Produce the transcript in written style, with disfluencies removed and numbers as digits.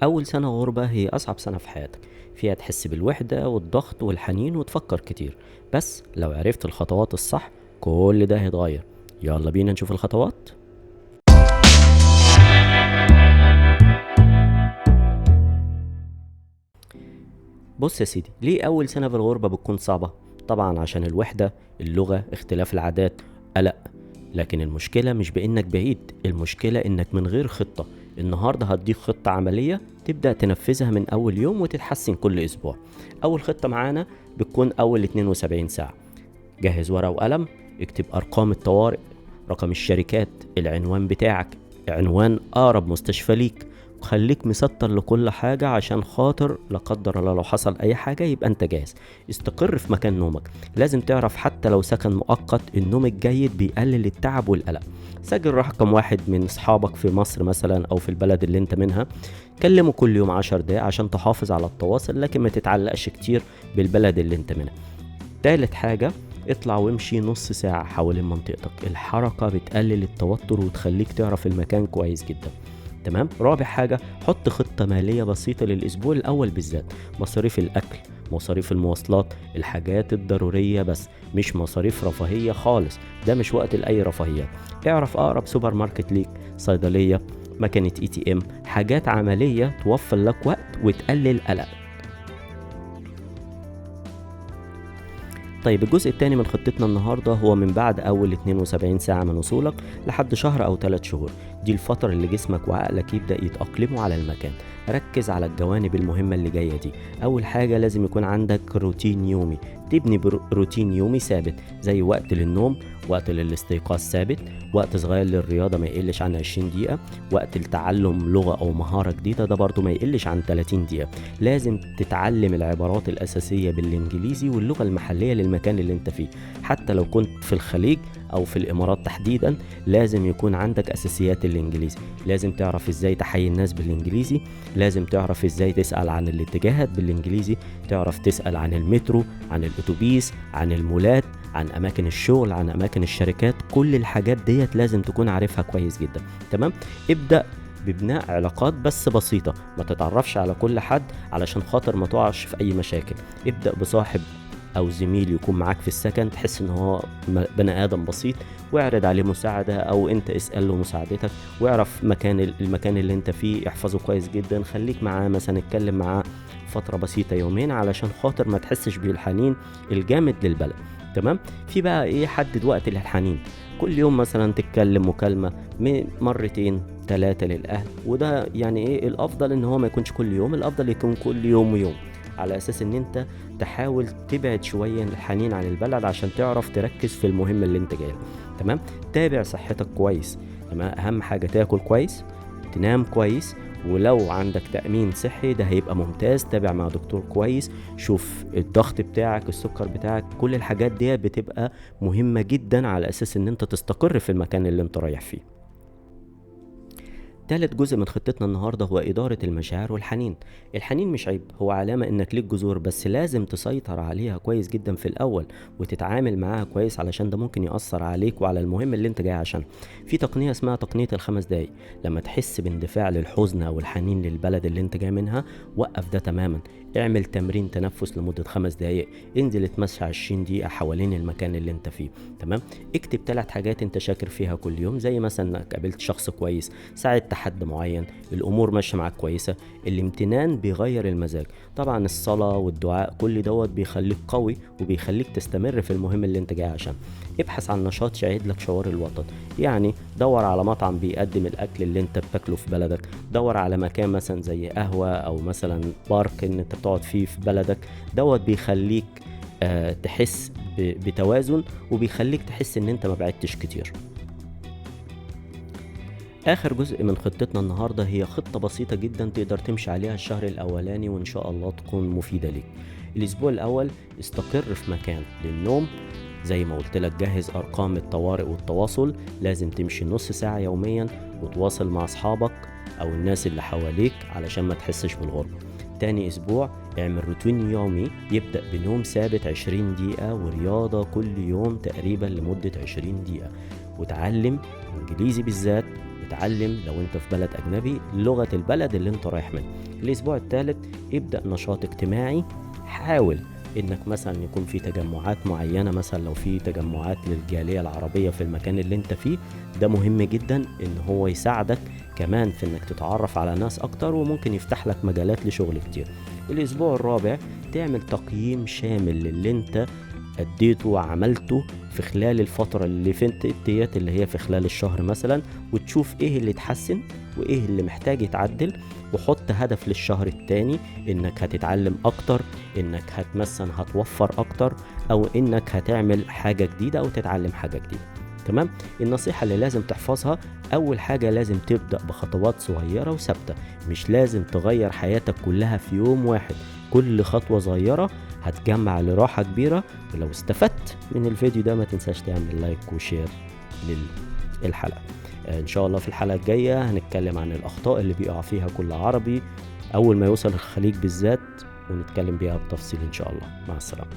أول سنة غربة هي أصعب سنة في حياتك، فيها تحس بالوحدة والضغط والحنين وتفكر كتير. بس لو عرفت الخطوات الصح كل ده هيتغير. يلا بينا نشوف الخطوات. بص يا سيدي، ليه أول سنة في الغربة بتكون صعبة؟ طبعا عشان الوحدة، اللغة، اختلاف العادات، قلق. لكن المشكلة مش بإنك بعيد، المشكلة إنك من غير خطة. النهاردة هديك خطة عملية تبدأ تنفذها من أول يوم وتتحسن كل أسبوع. أول خطة معانا بتكون أول 72 ساعة. جهز ورقة وقلم، اكتب أرقام الطوارئ، رقم الشركات، العنوان بتاعك، عنوان أقرب مستشفى ليك. وخليك مسطر لكل حاجة عشان خاطر لا قدر الله لو حصل أي حاجة يبقى أنت جاهز. استقر في مكان نومك، لازم تعرف حتى لو سكن مؤقت النوم الجيد بيقلل التعب والقلق. سجل رقم واحد من أصحابك في مصر مثلا أو في البلد اللي أنت منها، كلمه كل يوم 10 دقايق عشان تحافظ على التواصل، لكن ما تتعلقش كتير بالبلد اللي أنت منها. تالت حاجة، اطلع وامشي نص ساعة حوالين منطقتك. الحركة بتقلل التوتر وتخليك تعرف المكان كويس جدا. تمام. رابع حاجة، حط خطة مالية بسيطة للأسبوع الأول بالذات. مصاريف الأكل، مصاريف المواصلات، الحاجات الضرورية بس، مش مصاريف رفاهية خالص. ده مش وقت لأي رفاهيات. اعرف أقرب سوبر ماركت ليك، صيدلية، مكنة ATM، حاجات عملية توفر لك وقت وتقلل قلق. طيب الجزء الثاني من خطتنا النهاردة هو من بعد أول 72 ساعة من وصولك لحد شهر أو 3 شهور. دي الفترة اللي جسمك وعقلك يبدأ يتأقلموا على المكان. ركز على الجوانب المهمة اللي جاية دي. أول حاجة، لازم يكون عندك روتين يومي. تبني روتين يومي ثابت، زي وقت للنوم، وقت للاستيقاظ ثابت، وقت صغير للرياضة ما يقلش عن 20 دقيقة، وقت لتعلم لغة أو مهارة جديدة ده برضو ما يقلش عن 30 دقيقة. لازم تتعلم العبارات الأساسية بالإنجليزي واللغة المحلية للمكان اللي انت فيه. حتى لو كنت في الخليج أو في الإمارات تحديدا، لازم يكون عندك أساسيات الإنجليزي. لازم تعرف إزاي تحيي الناس بالإنجليزي، لازم تعرف إزاي تسأل عن الاتجاهات بالإنجليزي، تعرف تسأل عن المترو، عن الأتوبيس، عن المولات، عن أماكن الشغل، عن أماكن الشركات. كل الحاجات ديت لازم تكون عارفها كويس جدا. تمام. ابدأ ببناء علاقات بس بسيطة، ما تتعرفش على كل حد علشان خاطر ما تقعش في أي مشاكل. ابدأ بصاحب أو زميل يكون معاك في السكن، تحس إن هو بني آدم بسيط، واعرض عليه مساعدة أو أنت اسأل له مساعدتك. واعرف المكان اللي أنت فيه احفظه كويس جدا. خليك معاه مثلا، اتكلم معاه فترة بسيطة يومين علشان خاطر ما تحسش بالحنين الجامد للبلد. تمام. في بقى ايه، حدد وقت للحنين. كل يوم مثلا تتكلم مكالمة مرتين 3 للأهل، وده يعني ايه الأفضل ان هو ما يكونش كل يوم، الأفضل يكون كل يوم ويوم، على أساس ان انت تحاول تبعد شوية الحنين عن البلد عشان تعرف تركز في المهم اللي انت جاي له. تمام. تابع صحتك كويس. تمام. أهم حاجة تاكل كويس، تنام كويس، ولو عندك تأمين صحي ده هيبقى ممتاز. تابع مع دكتور كويس، شوف الضغط بتاعك، السكر بتاعك، كل الحاجات دي بتبقى مهمة جدا على أساس ان انت تستقر في المكان اللي انت رايح فيه. تالت جزء من خطتنا النهاردة هو إدارة المشاعر والحنين. الحنين مش عيب، هو علامة إنك ليك جذور، بس لازم تسيطر عليها كويس جدا في الأول وتتعامل معاها كويس، علشان ده ممكن يأثر عليك وعلى المهم اللي انت جاي عشان. في تقنية اسمها تقنية ال5 دقايق. لما تحس باندفاع للحزن أو الحنين للبلد اللي انت جاي منها، وقف ده تماما. اعمل تمرين تنفس لمدة 5 دقايق. انزل اتمشى 20 دقيقة حوالين المكان اللي انت فيه. تمام. اكتب 3 حاجات انت شاكر فيها كل يوم، زي مثلا انك قابلت شخص كويس، ساعدت حد معين، الامور ماشيه معاك كويسه. الامتنان بيغير المزاج. طبعا الصلاه والدعاء كل دوت بيخليك قوي وبيخليك تستمر في المهم اللي انت جاي عشان. ابحث عن نشاط يعيد لك شعور الوطن. يعني دور على مطعم بيقدم الاكل اللي انت بتاكله في بلدك. دور على مكان مثلا زي قهوه او مثلا بارك ان انت بتقعد فيه في بلدك. دوت بيخليك تحس بتوازن، وبيخليك تحس ان انت ما بعدتش كتير. آخر جزء من خطتنا النهاردة هي خطة بسيطة جدا تقدر تمشي عليها الشهر الأولاني وإن شاء الله تكون مفيدة ليك. الأسبوع الأول، استقر في مكان للنوم. زي ما قلت لك، جهز أرقام الطوارئ والتواصل. لازم تمشي نص ساعة يوميا وتواصل مع أصحابك أو الناس اللي حواليك علشان ما تحسش بالغربة. تاني أسبوع، اعمل روتين يومي يبدأ بنوم ثابت 20 دقيقة ورياضة كل يوم تقريبا لمدة 20 دقيقة. وتعلم إنجليزي بالذات، اتعلم لو انت في بلد اجنبي لغة البلد اللي انت رايح منه. الاسبوع الثالث ابدأ نشاط اجتماعي، حاول انك مثلا يكون في تجمعات معينة، مثلا لو في تجمعات للجالية العربية في المكان اللي انت فيه، ده مهم جدا ان هو يساعدك كمان في انك تتعرف على ناس اكتر، وممكن يفتح لك مجالات لشغل كتير. الاسبوع الرابع تعمل تقييم شامل للي انت اديته وعملته في خلال الفترة اللي فاتت ديت، اللي هي في خلال الشهر مثلا، وتشوف ايه اللي اتحسن وايه اللي محتاج يتعدل، وحط هدف للشهر التاني انك هتتعلم اكتر، انك مثلا هتوفر اكتر، او انك هتعمل حاجة جديدة او تتعلم حاجة جديدة. تمام. النصيحة اللي لازم تحفظها، اول حاجة لازم تبدأ بخطوات صغيرة وثابتة، مش لازم تغير حياتك كلها في يوم واحد، كل خطوة صغيرة هتجمع لراحة كبيرة. ولو استفدت من الفيديو ده ما تنساش تعمل لايك وشير للحلقة. ان شاء الله في الحلقة الجاية هنتكلم عن الاخطاء اللي بيقع فيها كل عربي اول ما يوصل الخليج بالذات، ونتكلم بيها بتفصيل ان شاء الله. مع السلامة.